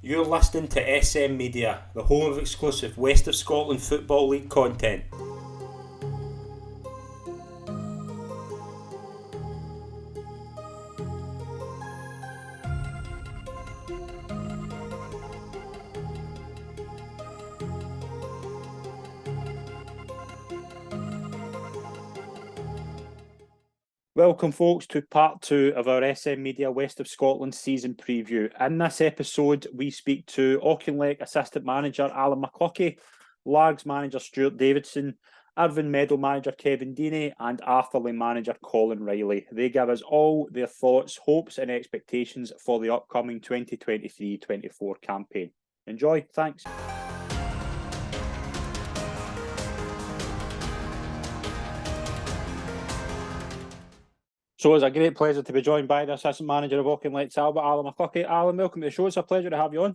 You're listening to SM Media, the home of exclusive West of Scotland Football League content. Welcome, folks, to part 2 of our SM Media West of Scotland season preview. In this episode, we speak to Auchinleck assistant manager Allan McLuckie, Largs manager Stuart Davidson, Irvine Meadow manager Kevin Deeney, and Arthurlie manager Colin Reilly. They give us all their thoughts, hopes, and expectations for the upcoming 2023-24 campaign. Enjoy, thanks. So it's a great pleasure to be joined by the assistant manager of Auchinleck Talbot, Allan McLuckie. Allan, welcome to the show. It's a pleasure to have you on.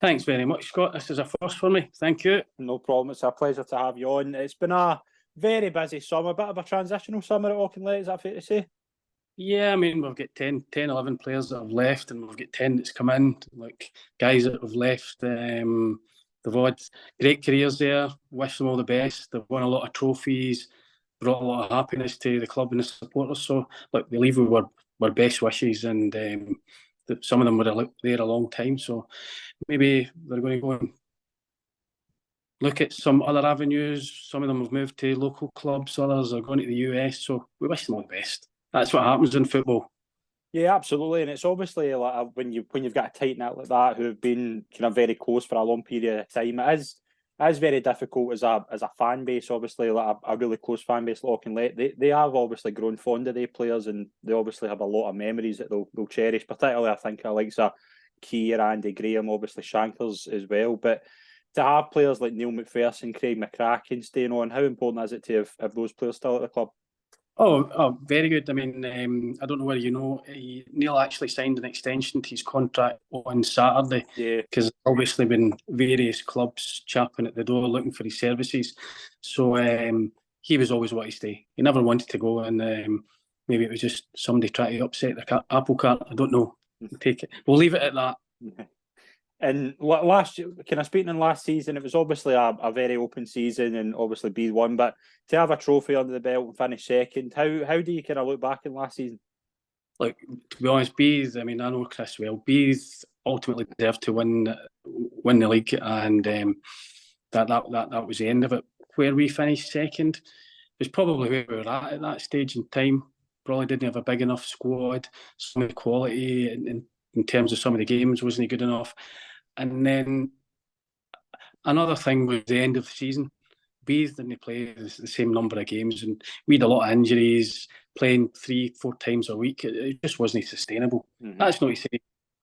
Thanks very much, Scott. This is a first for me. Thank you. No problem. It's a pleasure to have you on. It's been a very busy summer, a bit of a transitional summer at Auchinleck, is that fair to say? Yeah, I mean, we've got 10, 11 players that have left, and we've got 10 that's come in, like guys that have left. They've had great careers there. Wish them all the best. They've won a lot of trophies, brought a lot of happiness to the club and the supporters. So, look, we leave with our best wishes, and some of them were there a long time. So maybe they're going to go and look at some other avenues. Some of them have moved to local clubs. Others are going to the US. So we wish them all the best. That's what happens in football. Yeah, absolutely, and it's obviously like when you've got a tight net like that who have been kind of very close for a long period of time. It is very difficult as a fan base. Obviously, like a really close fan base, like Auchinleck. They have obviously grown fond of their players, and they obviously have a lot of memories that they'll cherish. Particularly, I think I like Keir, Andy Graham, obviously Shankers as well. But to have players like Neil McPherson, Craig McCracken staying on, how important is it to have those players still at the club? Oh, very good. I mean, I don't know whether you know, Neil actually signed an extension to his contract on Saturday. Yeah. Because obviously been various clubs chapping at the door looking for his services. So he was always wanting to stay. He never wanted to go, and maybe it was just somebody trying to upset the apple cart. I don't know. Take it. We'll leave it at that. And last season, it was obviously a very open season, and obviously Bees won. But to have a trophy under the belt and finish second, how do you kind of look back in last season? Like, to be honest, Bees, I mean, I know Chris well. Bees ultimately deserved to win the league, and that was the end of it. Where we finished second was probably where we were at that stage in time. Probably didn't have a big enough squad. Some of the quality in terms of some of the games wasn't good enough. And then another thing was the end of the season. Bees didn't play the same number of games, and we had a lot of injuries, playing 3-4 times a week. It just wasn't sustainable. Mm-hmm. That's not to say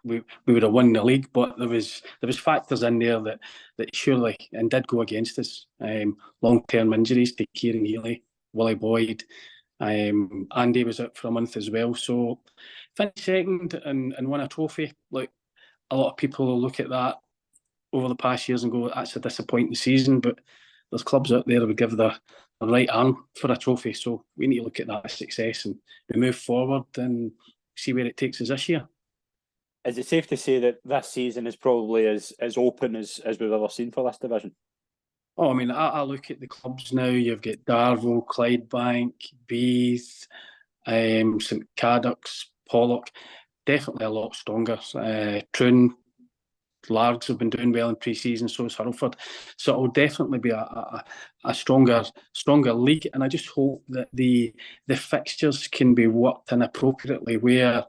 we would have won the league, but there was factors in there that surely and did go against us. Long-term injuries to Kieran Healy, Willie Boyd, Andy was out for a month as well. So finished second and won a trophy. Like, a lot of people will look at that over the past years and go, that's a disappointing season, but there's clubs out there that would give their right arm for a trophy. So we need to look at that as success, and we move forward and see where it takes us this year. Is it safe to say that this season is probably as open as we've ever seen for this division? Oh, I mean, I look at the clubs now. You've got Darvel, Clydebank, Bees, St Cadoc's, Pollok. Definitely a lot stronger. Troon, Largs have been doing well in pre-season, so is Hurlford. So it will definitely be a stronger league, and I just hope that the fixtures can be worked in appropriately, where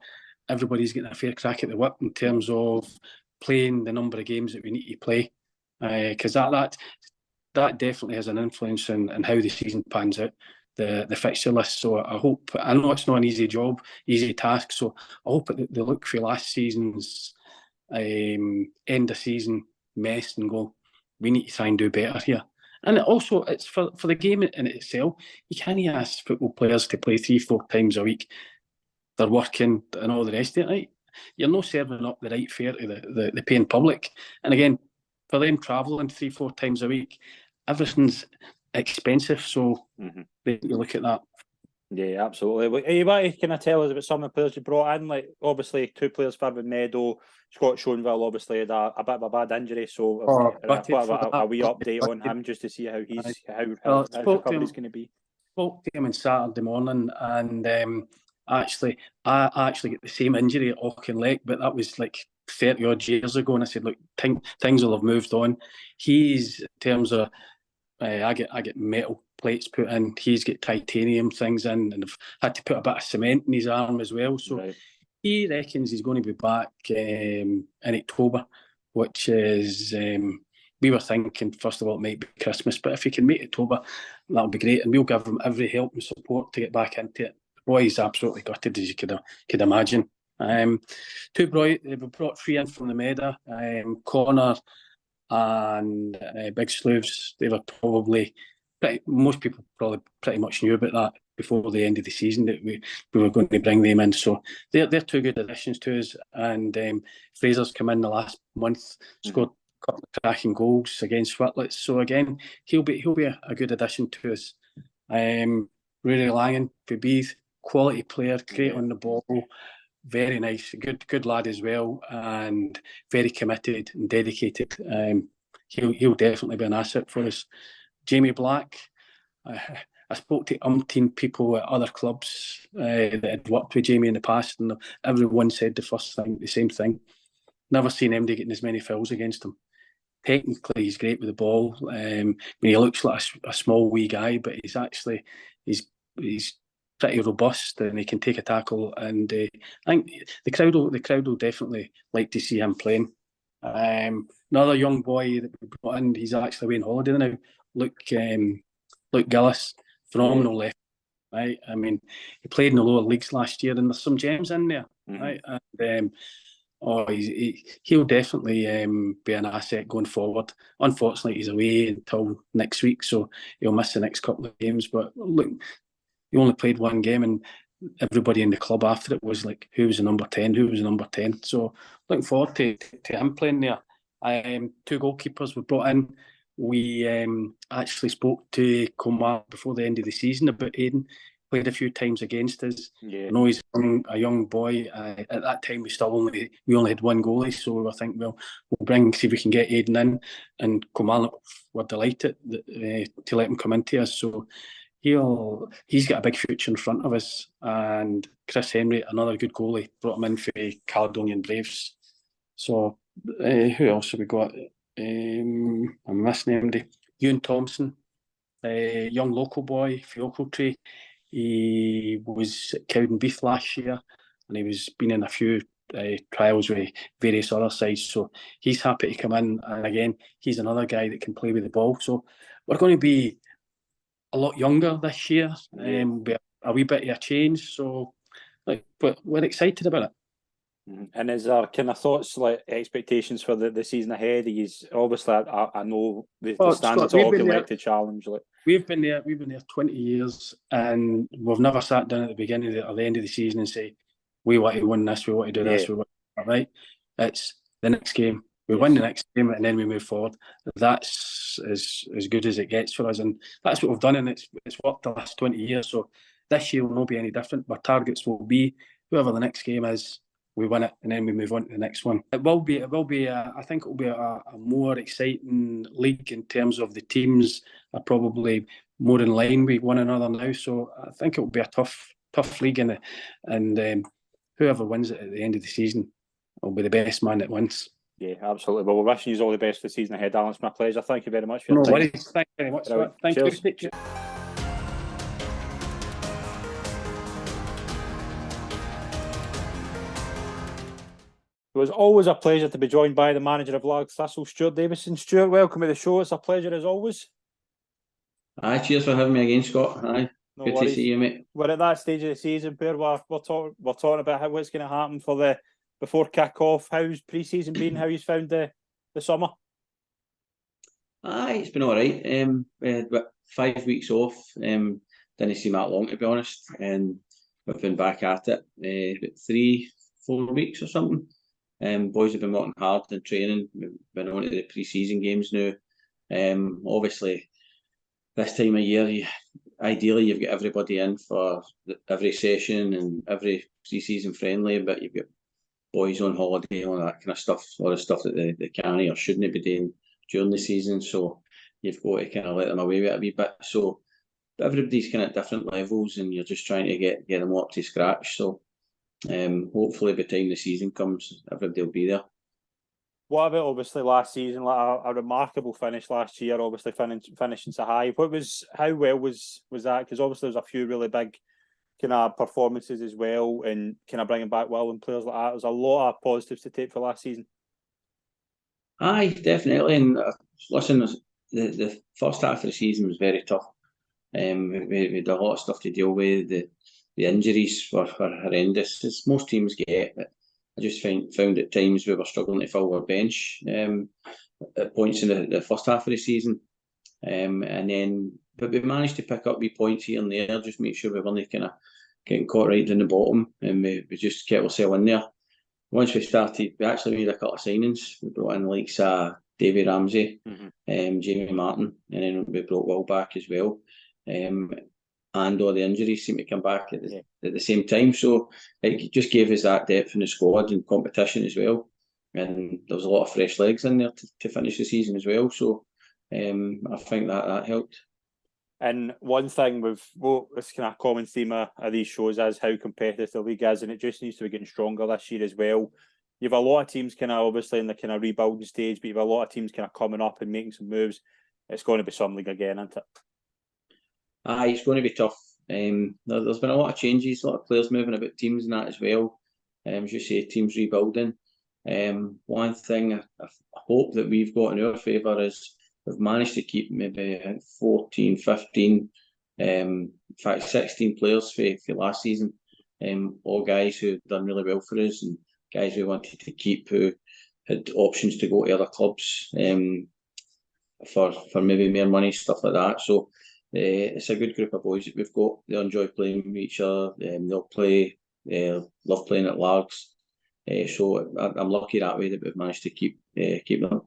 everybody's getting a fair crack at the whip in terms of playing the number of games that we need to play, because that definitely has an influence in how the season pans out, the fixture list. So I know it's not an easy job, easy task, so I hope that they look for last season's end of season mess and go, we need to try and do better here. And also, it's for the game in itself. You can't ask football players to play 3-4 times a week. They're working and all the rest of it, right? You're not serving up the right fare to the paying public. And again, for them travelling 3-4 times a week, everything's expensive. So they need to look at that. Yeah, absolutely. Well, you want to kind of tell us about some of the players you brought in? Like, obviously, 2 players for Meadow. Scott Schoenville obviously had a bit of a bad injury, so Gutted for a that. wee update on Gutted. him just to see how he's Well, how his recovery's going to be. Spoke to him on Saturday morning, and I actually get the same injury at Auchinleck, but that was like 30 odd years ago. And I said, look, things will have moved on. He's, in terms of, I get metal plates put in. He's got titanium things in, and I've had to put a bit of cement in his arm as well. So right. He reckons he's going to be back in October, which is, we were thinking, first of all, it might be Christmas, but if he can make October, that'll be great. And we'll give him every help and support to get back into it. The boy is absolutely gutted, as you could imagine. We brought 3 in from the Meadow, Connor and Big Sleeves. They were probably, most people probably pretty much knew about that before the end of the season, that we were going to bring them in. So they're 2 good additions to us. And Fraser's come in the last month, scored a couple of cracking goals against Whitlets. So again, he'll be a good addition to us. Rory Langan for Beith, quality player, great on the ball, very nice, good lad as well, and very committed and dedicated. He'll definitely be an asset for us. Jamie Black, I spoke to umpteen people at other clubs that had worked with Jamie in the past, and everyone said the same thing. Never seen anybody getting as many fouls against him. Technically, he's great with the ball. He looks like a small wee guy, but he's pretty robust, and he can take a tackle. And I think the crowd will definitely like to see him playing. Another young boy that we brought in, he's actually away on holiday now. Luke Gillis, phenomenal left. Right, I mean, he played in the lower leagues last year, and there's some gems in there. Right, and he'll definitely be an asset going forward. Unfortunately, he's away until next week, so he'll miss the next couple of games. But look, he only played 1 game, and everybody in the club after it was like, who was the number 10? Who was the number 10? So looking forward to him playing there. 2 goalkeepers were brought in. We actually spoke to Comar before the end of the season about Aidan. Played a few times against us. Yeah. I know he's a young boy. At that time, we only had 1 goalie, so we were thinking, well, see if we can get Aidan in. And Comar were delighted to let him come into us. So he's got a big future in front of us. And Chris Henry, another good goalie, brought him in for Caledonian Braves. So who else have we got? I'm misnamed him. Ewan Thompson, a young local boy for Ochiltree. He was at Cowdenbeath last year, and he was been in a few trials with various other sides. So he's happy to come in, and again, he's another guy that can play with the ball. So we're going to be a lot younger this year, be a wee bit of a change. So, but we're excited about it. And is there kind of thoughts, like expectations for the season ahead? He's obviously, I know the standards all can like to challenge. Like we've been there 20 years, and we've never sat down at the beginning or the end of the season and say, we want to win this, we want to do this, we want to, right? It's the next game. We win the next game, and then we move forward. That's as good as it gets for us, and that's what we've done, and it's worked the last 20 years. So this year will not be any different. Our targets will be whoever the next game is, we win it, and then we move on to the next one. I think it will be a more exciting league in terms of the teams are probably more in line with one another now. So I think it will be a tough league, and whoever wins it at the end of the season will be the best man that wins. Yeah, absolutely. Well, we're wishing you all the best for the season ahead, Allan. It's my pleasure. Thank you very much for your time. No worries. Thank you very much. Thank you. It was always a pleasure to be joined by the manager of Largs Thistle, Stuart Davidson. Stuart, welcome to the show. It's a pleasure as always. Aye, cheers for having me again, Scott. Aye, no good worries. To see you, mate. We're at that stage of the season where we're talking about what's going to happen for before kick-off. How's pre-season been? How you found the summer? Aye, it's been all right. But 5 weeks off. Didn't seem that long, to be honest. And we've been back at it. About 3-4 weeks or something. Boys have been working hard in training. We've been on to the pre-season games now. Obviously, this time of year, ideally you've got everybody in for every session and every pre-season friendly, but you've got boys on holiday and all that kind of stuff, all the stuff that they can or shouldn't be doing during the season. So you've got to kind of let them away with it a wee bit. So everybody's kind of at different levels, and you're just trying to get them up to scratch. So hopefully by the time the season comes, everybody will be there. What about obviously last season, like a remarkable finish last year, obviously finishing so high. How well was that? Because obviously there's a few really big kind of performances as well, and kind of bringing back well and players like that. There's a lot of positives to take for last season. Aye, definitely. And listen, the first half of the season was very tough. We had a lot of stuff to deal with. The injuries were horrendous, as most teams get. But I just found at times we were struggling to fill our bench at points in the first half of the season. But we managed to pick up wee points here and there, just make sure we weren't kind of getting caught right in the bottom, and we just kept ourselves in there. Once we started, we actually made a couple of signings. We brought in like Davy Ramsey, Jamie Martin, and then we brought Will back as well. And all the injuries seemed to come back at the same time. So it just gave us that depth in the squad and competition as well. And there was a lot of fresh legs in there to finish the season as well. So I think that helped. And one thing this kind of common theme of these shows is how competitive the league is, and it just needs to be getting stronger this year as well. You've a lot of teams kind of obviously in the kind of rebuilding stage, but you've a lot of teams kind of coming up and making some moves. It's going to be some league again, isn't it? Aye, it's going to be tough. There's been a lot of changes, a lot of players moving about teams and that as well. As you say, teams rebuilding. One thing I hope that we've got in our favour is we've managed to keep maybe 14, 15, in fact 16 players for last season. All guys who've done really well for us and guys we wanted to keep who had options to go to other clubs for maybe more money, stuff like that. So it's a good group of boys that we've got. They enjoy playing with each other. They'll play, love playing at Largs. So I'm lucky that way that we've managed to keep them.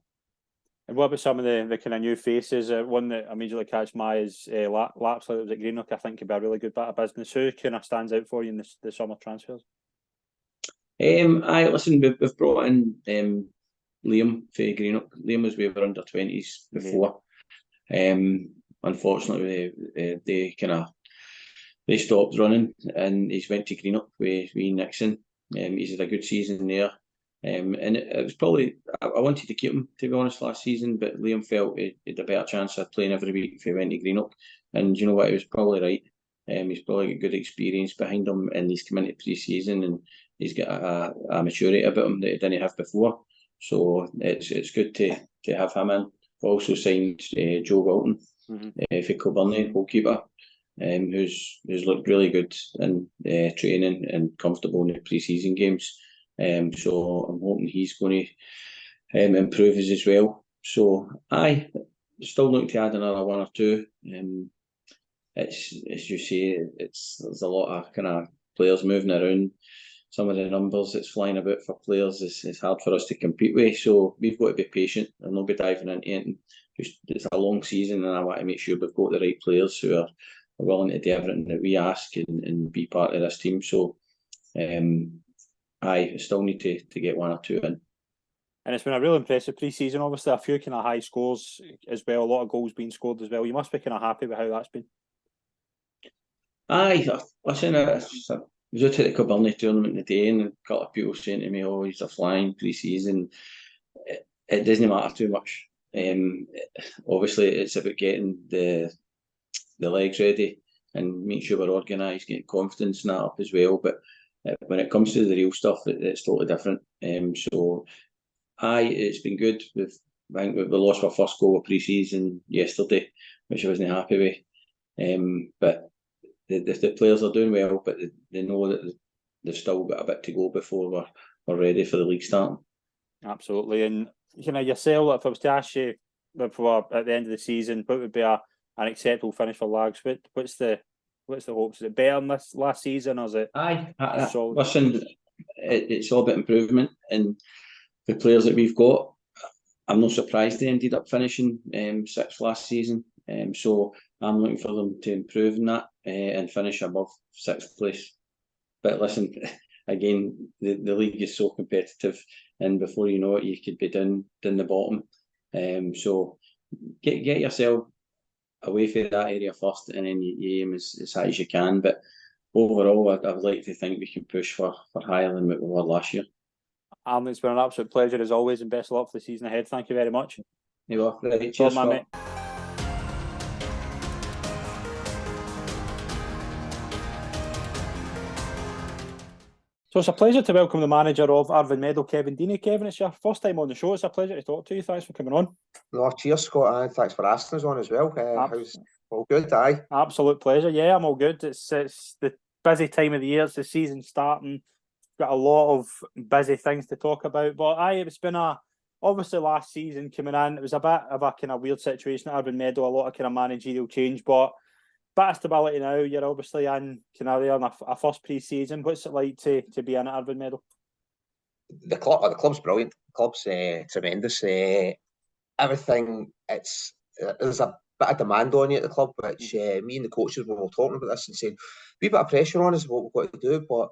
And what about some of the kind of new faces? One that immediately catch my eye is Lapsley that was at Greenock. I think could be a really good bit of business. Who kind of stands out for you in the summer transfers? Listen, we've brought in Liam for Greenock. Liam was with our under-20s before. Unfortunately, they stopped running, and he's went to Greenock with Nixon. He's had a good season there. And it was probably, I wanted to keep him, to be honest, last season, but Liam felt he had a better chance of playing every week if he went to Greenock. And you know what, he was probably right. He's probably got good experience behind him, and he's come into pre-season and he's got a maturity about him that he didn't have before. So it's good to have him in. We've also signed Joe Wilton for Kilbirnie, goalkeeper, who's looked really good in training and comfortable in the pre-season games. So I'm hoping he's going to improve us as well. So still looking to add another one or two. It's, as you say, there's a lot of kind of players moving around. Some of the numbers that's flying about for players is hard for us to compete with. So we've got to be patient and not be diving into it. It's a long season, and I want to make sure we've got the right players who are willing to do everything that we ask and be part of this team. So I still need to get one or two in. And it's been a real impressive pre-season. Obviously, a few kind of high scores as well. A lot of goals being scored as well. You must be kind of happy with how that's been. Listen, I was out at the Kilbirnie tournament today, and a couple of people saying to me, "Oh, he's a flying pre-season." It doesn't matter too much. Obviously, it's about getting the legs ready and make sure we're organised, getting confidence in that up as well. But when it comes to the real stuff, it's totally different. So, it's been good. I think we lost our first goal of pre-season yesterday, which I wasn't happy with. But the players are doing well, but they know that they've still got a bit to go before we're ready for the league starting. Absolutely. And yourself, if I was to ask you before at the end of the season, what would be an acceptable finish for Lags? What's the hopes? Is it better than this last season, or is it? Listen, it's all about improvement, and the players that we've got, I'm not surprised they ended up finishing sixth last season. So I'm looking for them to improve in that and finish above 6th place. But listen, again, the league is so competitive, and before you know it, you could be down the bottom. So get yourself away from that area first, and then you aim as high as you can. But overall, I would like to think we can push for higher than what we were last year. Alan, it's been an absolute pleasure as always, and best of luck for the season ahead. Thank you very much. You are right. Cheers, man, mate. So it's a pleasure to welcome the manager of Irvine Meadow, Kevin Deeney. Kevin, it's your first time on the show. It's a pleasure to talk to you. Thanks for coming on. No, cheers, Scott, and thanks for asking us on as well. How's all good? Aye, absolute pleasure. Yeah, I'm all good. It's the busy time of the year. It's the season starting. Got a lot of busy things to talk about. But it's been obviously last season coming in. It was a bit of a kind of weird situation at Irvine Meadow. A lot of kind of managerial change, but bit of stability now. You're obviously in Canary on a first pre-season. What's it like to be in at Irvine Meadow? The club's brilliant. The club's tremendous. Everything. There's a bit of demand on you at the club, which me and the coaches were all talking about this and saying, a bit of pressure on us what we've got to do. But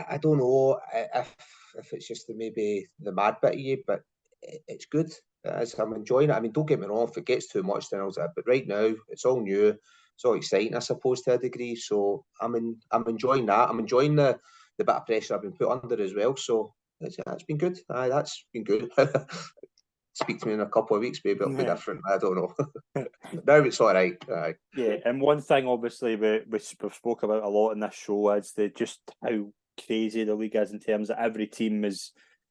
I don't know if it's just maybe the mad bit of you, but it's good. I'm enjoying it. I mean, don't get me wrong. If it gets too much, then but right now it's all new. It's all exciting, I suppose, to a degree. So I'm enjoying that. I'm enjoying the bit of pressure I've been put under as well. So it's been good. That's been good. Speak to me in a couple of weeks, maybe it'll be different. I don't know. Now it's all right. Yeah, and one thing obviously we've spoke about a lot in this show is just how crazy the league is in terms of every team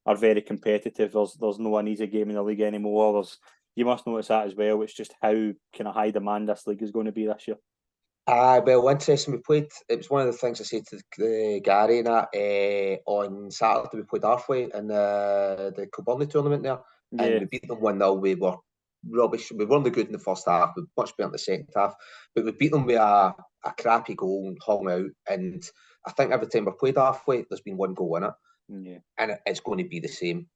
are very competitive. There's no an easy game in the league anymore. You must notice that as well. It's just how kind of high demand this league is going to be this year. Well, interesting. We played. It was one of the things I said to Gary and that on Saturday. We played Arthurlie in the Kilburn tournament there, and we beat them 1-0. We were rubbish. We weren't good in the first half. We were much better in the second half, but we beat them with a crappy goal and hung out. And I think every time we played Arthurlie, there's been one goal in it, and it's going to be the same.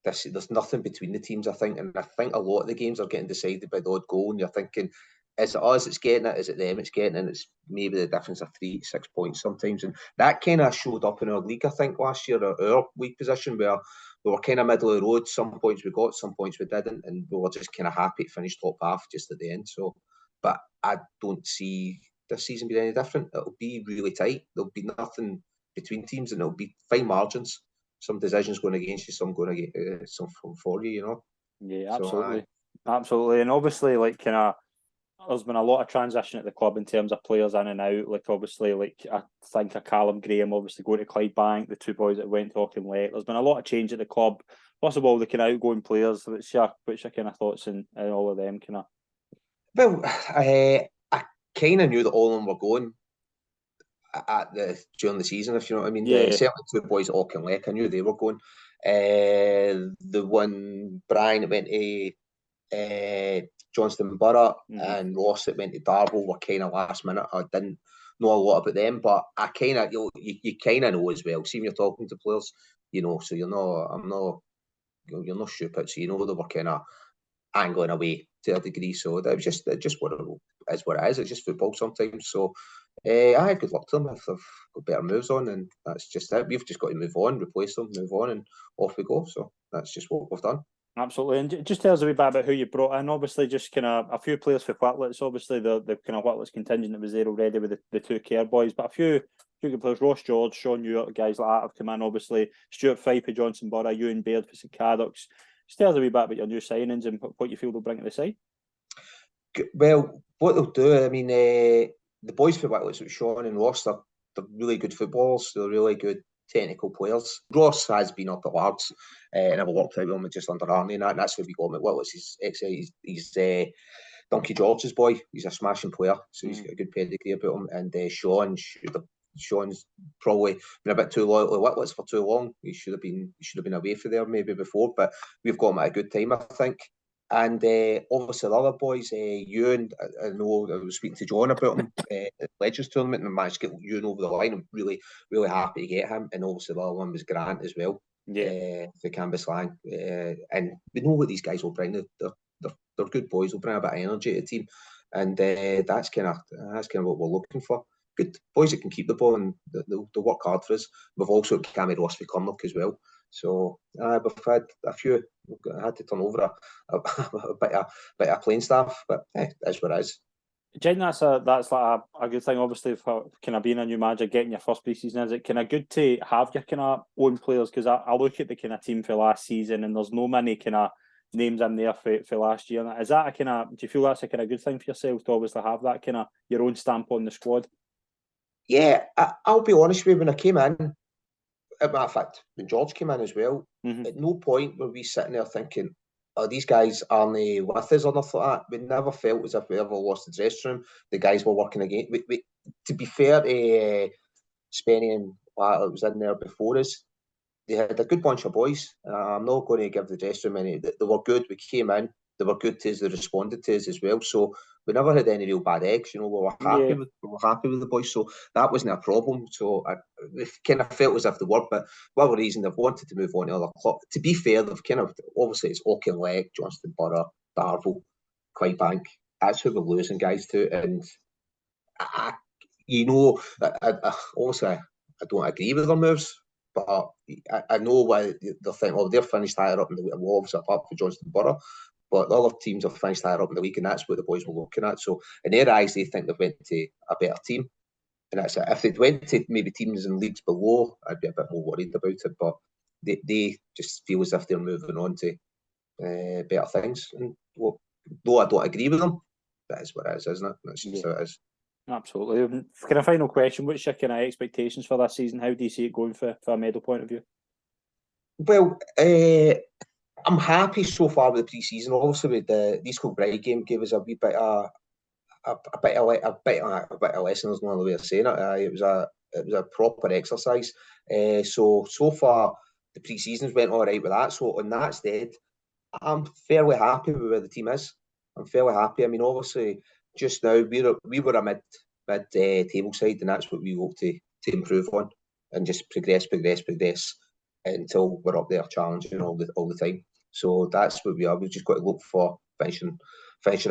There's nothing between the teams, I think, and I think a lot of the games are getting decided by the odd goal, and you're thinking, is it us that's getting it? Is it them that's getting it? And it's maybe the difference of 3-6 points sometimes, and that kind of showed up in our league, I think, last year, our league position, where we were kind of middle of the road. Some points we got, some points we didn't, and we were just kind of happy to finish top half just at the end. So, but I don't see this season being any different. It'll be really tight. There'll be nothing between teams, and it'll be fine margins. Some decisions going against you, some going against some for you, you know. Yeah, absolutely, absolutely, and obviously, like kind of, there's been a lot of transition at the club in terms of players in and out. Like obviously, like I think of Callum Graham obviously going to Clydebank, the two boys that went to Auchinleck. There's been a lot of change at the club. First of all, the kind of outgoing players. What's your kind of thoughts and all of them kind of? Well, I kind of knew that all of them were going during the season, if you know what I mean. Certainly two boys at Auchinleck, I knew they were going. The one Brian that went to Johnston Borough and Ross that went to Darvel were kind of last minute. I didn't know a lot about them, but I kind of you kind of know as well. See, when you're talking to players, you know, so you're not stupid, so you know they were kind of angling away to a degree. So that was just what it is. What it is. It's just football sometimes. So I had good luck to them if they've got better moves on, and that's just it. We've just got to move on, replace them, move on, and off we go. So that's just what we've done. Absolutely, and just tell us a wee bit about who you brought in. Obviously, just kind of a few players for Whitlets. Obviously, the kind of Whitlets contingent that was there already with the two care boys, but a few good players. Ross George, Sean Ewart, guys like that have come in. Obviously, Stuart Fife of Johnson Borough, Ewan Baird for St Cadox. Just tell us a wee bit about your new signings and what you feel they'll bring to the side. Well, what they'll do, I mean, the boys for Whitlets, Sean and Ross, they're really good footballers. They're really good technical players. Ross has been up at Largs, and I've worked out with him just under Arnie, and that's where we got him at Whitlets. He's Donkey George's boy. He's a smashing player, so he's got a good pedigree about him. And Sean's probably been a bit too loyal to Whitlets for too long. He should have been away from there maybe before, but we've got him at a good time, I think. And obviously the other boys, Ewan, I know I was speaking to John about him at the Legends tournament, and I managed to get Ewan over the line. I'm really, really happy to get him. And obviously the other one was Grant as well, for Cambuslang. And we know what these guys will bring. They're good boys. They'll bring a bit of energy to the team. and that's kind of what we're looking for. Good boys that can keep the ball and they'll work hard for us. We've also got Cammy Ross for Cumnock as well. So we've had a few. I had to turn over a bit of playing staff, but that's what it is. Do you think that's like a good thing, obviously, for kind of being a new manager, getting your first pre-season? Is it kind of good to have your kind of own players? Because I look at the kind of team for last season and there's no many kind of names in there for last year. Is that a kind of, do you feel that's a kind of good thing for yourself to obviously have that kind of your own stamp on the squad? Yeah, I'll be honest with you, when I came in, matter of fact, when George came in as well, at no point were we sitting there thinking, oh, these guys aren't with us or nothing like that. We never felt as if we ever lost the dressing room. The guys were working again. To be fair to Spenny and that was in there before us, they had a good bunch of boys. I'm not going to give the dressing room any. They were good. We came in. They were good to us. They responded to us as well. So we never had any real bad eggs. We were happy with the boys. So that wasn't a problem. So we kind of felt as if they were, but for whatever reason they've wanted to move on to other clubs. To be fair, they've kind of obviously it's Auchinleck, Johnston Borough, Darvel, Clydebank. That's who we're losing guys to, and obviously I don't agree with their moves. But I know why they're thinking, oh, they're finished higher up in the league. Well, obviously, apart from Johnston Borough, but the other teams have finished higher up in the league, and that's what the boys were looking at. So, in their eyes, they think they've went to a better team. And that's it. If they'd went to maybe teams in leagues below, I'd be a bit more worried about it. But they just feel as if they're moving on to better things. And though I don't agree with them, that is what it is, isn't it? That's just how it is. Absolutely. Kind of final question, what's your kind of expectations for this season? How do you see it going for a Meadow point of view? Well, I'm happy so far with the pre-season. Obviously, with the East Kilbride game gave us a wee bit of a bit of lesson. There's no other way of saying it. It was a proper exercise. So far the pre-seasons went all right with that. So on that stead, I'm fairly happy with where the team is. I'm fairly happy. I mean, obviously, just now we were a mid table side, and that's what we hope to improve on and just progress until we're up there challenging all the time. So that's what we are. We've just got to look for finishing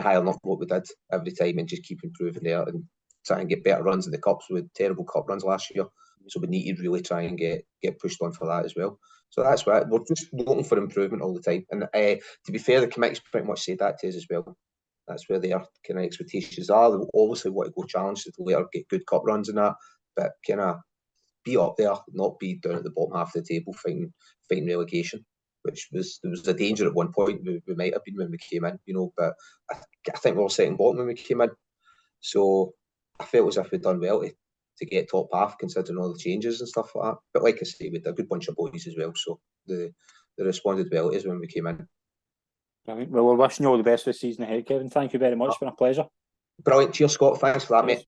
higher than what we did every time and just keep improving there and try and get better runs in the cups. With terrible cup runs last year, so we need to really try and get pushed on for that as well. So that's why we're just looking for improvement all the time. And to be fair, the committee's pretty much said that to us as well. That's where their kind of expectations are. They obviously want to go challenge to later, get good cup runs and that, but kind of be up there, not be down at the bottom half of the table fighting relegation, which there was a danger at one point we might have been when we came in, but I think we were second bottom when we came in. So I felt as if we'd done well to get top half, considering all the changes and stuff like that. But like I say, we had a good bunch of boys as well, so they responded well to us when we came in. Brilliant. Well, we're wishing you all the best for the season ahead, Kevin. Thank you very much. It's been a pleasure. Brilliant. Cheers, Scott. Thanks for that, mate.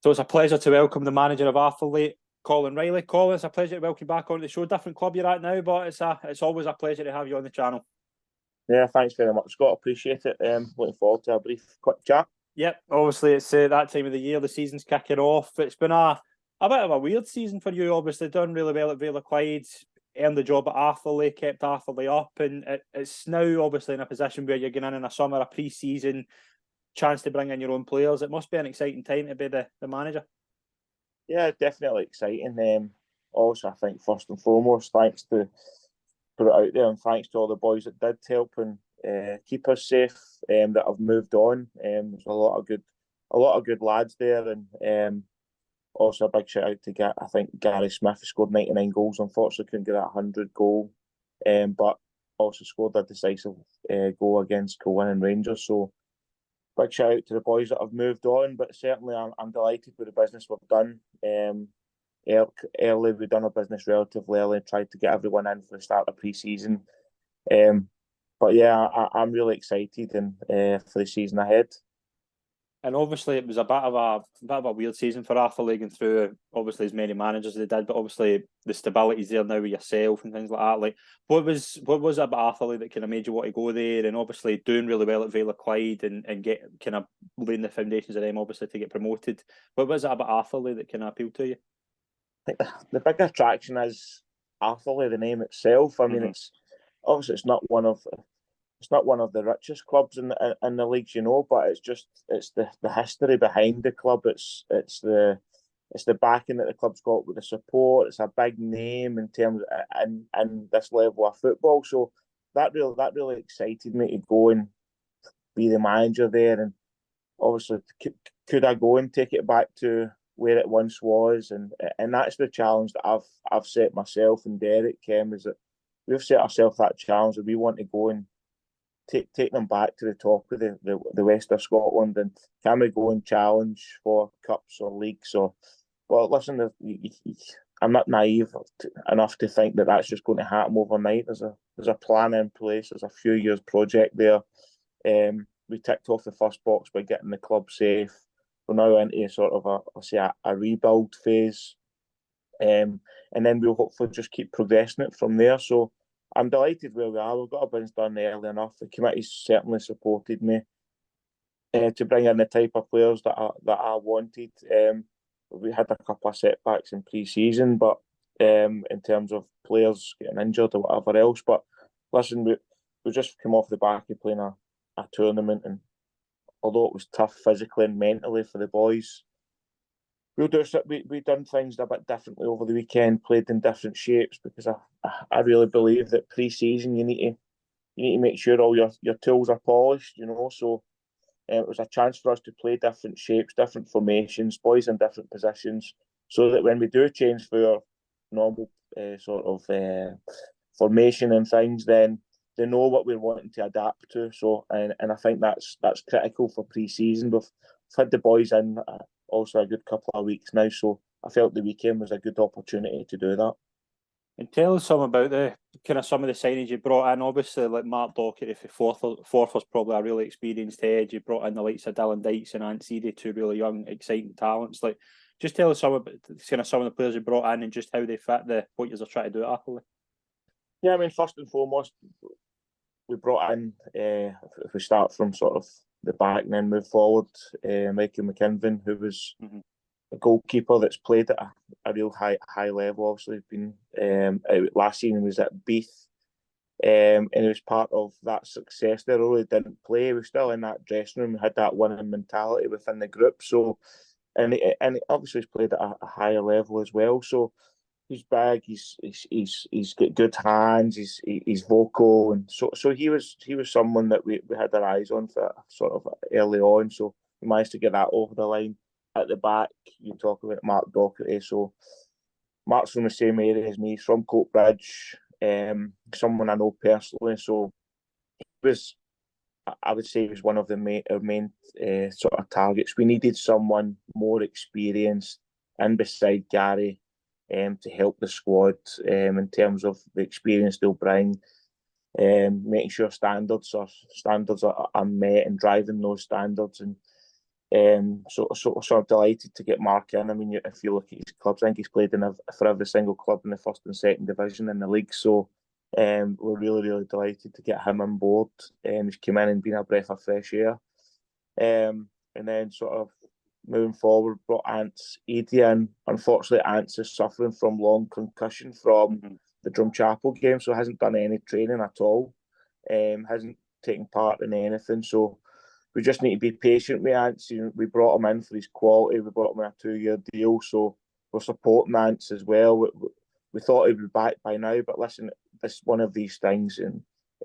So it's a pleasure to welcome the manager of Arthurlie, Colin Reilly. Colin, it's a pleasure to welcome you back on the show. Different club you're at now, but it's always a pleasure to have you on the channel. Yeah, thanks very much, Scott. Appreciate it. Looking forward to a brief, quick chat. Yep, obviously it's that time of the year. The season's kicking off. It's been a bit of a weird season for you. Obviously done really well at Vale Clyde, earned the job at Arthurlie, kept Arthurlie up, and it's now obviously in a position where you're going in a summer, a pre-season, chance to bring in your own players. It must be an exciting time to be the manager. Yeah, definitely exciting. Also, I think first and foremost, thanks to put it out there, and thanks to all the boys that did help and keep us safe, that have moved on. There's a lot of good lads there, and also a big shout out to I think Gary Smith, who scored 99 goals. Unfortunately, couldn't get that 100 goal, but also scored a decisive goal against Colin and Rangers. So big shout out to the boys that have moved on. But certainly, I'm delighted with the business we've done. Early, we've done our business relatively early, tried to get everyone in for the start of pre-season. But yeah, I'm really excited and for the season ahead. And obviously, it was a bit of a weird season for Arthurlie, going through obviously as many managers as they did, but obviously the stability's there now with yourself and things like that. Like, what was it about Arthurlie that kind of made you want to go there? And obviously doing really well at Vale Clyde and get kind of laying the foundations of them, obviously, to get promoted. What was it about Arthurlie that kind of appealed to you? I think the big attraction is Arthurlie, the name itself. I mean, it's obviously it's not one of the richest clubs in the leagues, but it's the history behind the club. It's the backing that the club's got with the support. It's a big name in terms in this level of football. So that really excited me to go and be the manager there. And obviously, could I go and take it back to where it once was? And that's the challenge that I've set myself and Derek, is that we've set ourselves that challenge that we want to go and take them back to the top of the west of Scotland. And can we go and challenge for cups or leagues? Well, listen, I'm not naive enough to think that that's just going to happen overnight. There's a plan in place. There's a few years project there. We ticked off the first box by getting the club safe. We're now into sort of a rebuild phase, and then we'll hopefully just keep progressing it from there. So I'm delighted where we are. We've got our bins done early enough. The committee's certainly supported me to bring in the type of players that I wanted. We had a couple of setbacks in pre-season, but in terms of players getting injured or whatever else. But listen, we just come off the back of playing a tournament, and although it was tough physically and mentally for the boys, we done things a bit differently over the weekend, played in different shapes, because I really believe that pre-season you need to make sure all your tools are polished, So it was a chance for us to play different shapes, different formations, boys in different positions, so that when we do change for our normal sort of formation and things, then they know what we're wanting to adapt to. So, and I think that's critical for pre-season. We've had the boys in also a good couple of weeks now, so I felt the weekend was a good opportunity to do that. And tell us some about some of the signings you brought in. Obviously, like Mark Docherty for Forth was probably a really experienced head. You brought in the likes of Dylan Dykes and Ant Seedy, two really young, exciting talents. Like, just tell us some of the players you brought in and just how they fit what you're trying to do at Arthurlie. Yeah, I mean, first and foremost, we brought in, if we start from sort of the back and then move forward, Michael McKinven, who was a goalkeeper that's played at a real high level. Obviously, been last season was at Beath, and he was part of that success there. Although he didn't play, he was still in that dressing room. We had that winning mentality within the group. So, and obviously he's played at a higher level as well. So he's big. He's got good hands. He's vocal, and so he was someone that we had our eyes on for sort of early on. So we managed to get that over the line. At the back, you talk about Mark Docherty. So Mark's from the same area as me. He's from Coatbridge. Someone I know personally. So I would say he was one of our main sort of targets. We needed someone more experienced and beside Gary to help the squad in terms of the experience they'll bring, making sure standards are met and driving those standards. And so I'm delighted to get Mark in. I mean, if you look at his clubs, I think he's played for every single club in the first and second division in the league. So we're really, really delighted to get him on board. He's come in and been a breath of fresh air. And then sort of moving forward, brought Ant Seedy in. Unfortunately, Ant is suffering from long concussion from the Drumchapel game, so hasn't done any training at all. Hasn't taken part in anything. So we just need to be patient with Ant. We brought him in for his quality. We brought him in a 2-year deal, so we're supporting Ant as well. We thought he'd be back by now, but listen, this one of these things,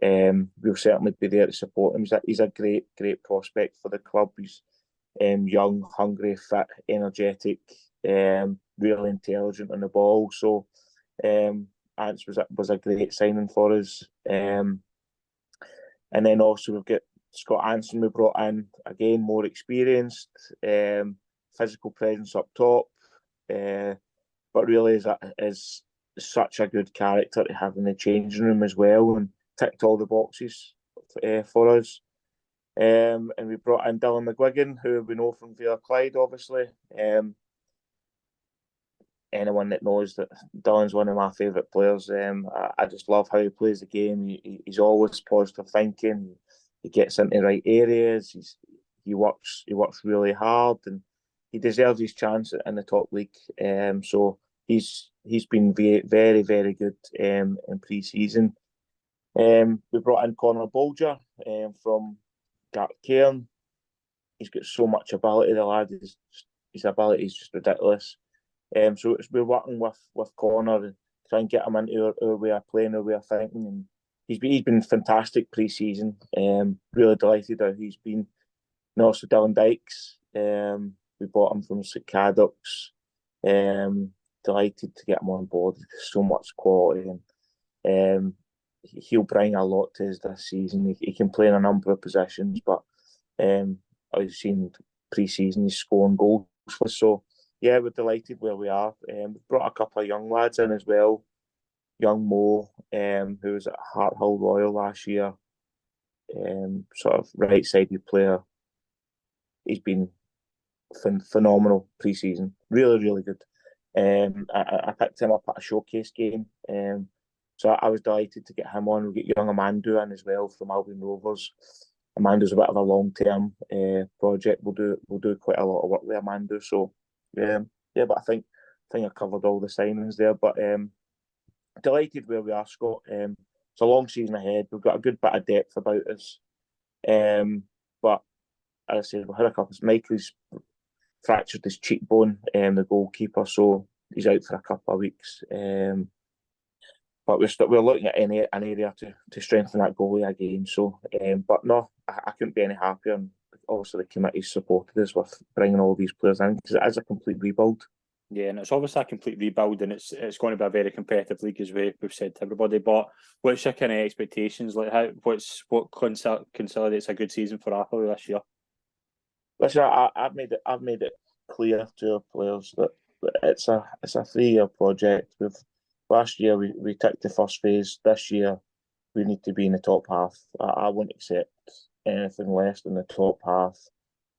and we'll certainly be there to support him. He's a great prospect for the club. He's young, hungry, fit, energetic, really intelligent on the ball. So Ants was a great signing for us. And then also we've got Scott Anson we brought in, again, more experienced, physical presence up top, but really is such a good character to have in the changing room as well, and ticked all the boxes for us. And we brought in Dylan McGuigan, who we know from Villa Clyde, obviously. Anyone that knows that Dylan's one of my favourite players. I just love how he plays the game. He's always positive thinking. He gets into the right areas. He works really hard, and he deserves his chance in the top league. So he's been very, very good in pre-season. We brought in Conor Bolger from Cairn. He's got so much ability. The lad, his ability is just ridiculous. So we're working with Conor and try and get him into our way of playing, our way of thinking. And he's been fantastic pre-season. Really delighted how he's been. And also Dylan Dykes. We bought him from St Cadoc's. Delighted to get him on board. So much quality, and he'll bring a lot to us this season. He can play in a number of positions, but I've seen pre-season he's scoring goals for. So yeah, we're delighted where we are. We've brought a couple of young lads in as well. Young Mo, who was at Harthill Royal last year, sort of right-sided player. He's been phenomenal pre-season. Really, really good. I picked him up at a showcase game. So I was delighted to get him on. We get young Amandu in as well from Albion Rovers. Amandu's a bit of a long-term project. We'll do quite a lot of work with Amandu. So but I think I covered all the signings there. But delighted where we are, Scott. It's a long season ahead. We've got a good bit of depth about us. But as I said, we've had a couple. Michael's fractured his cheekbone, the goalkeeper, so he's out for a couple of weeks. But we're looking at an area to strengthen that goalie again. So, but no, I couldn't be any happier. And also the committee supported us with bringing all these players in because it is a complete rebuild. Yeah, and it's obviously a complete rebuild, and it's going to be a very competitive league, as we've said to everybody. But what's your kind of expectations? Like, what consolidates a good season for Arthurlie this year? Listen, I've made it clear to our players that it's a 3-year project. Last year we ticked the first phase. This year we need to be in the top half. I won't accept anything less than the top half.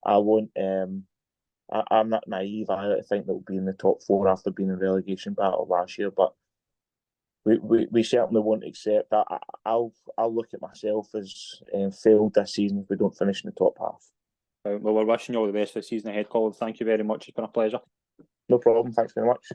I won't. I'm not naive. I think that we'll be in the top 4 after being in relegation battle last year. But we certainly won't accept that. I'll look at myself as failed this season if we don't finish in the top half. Well, we're wishing you all the best for the season ahead, Colin. Thank you very much. It's been a pleasure. No problem. Thanks very much.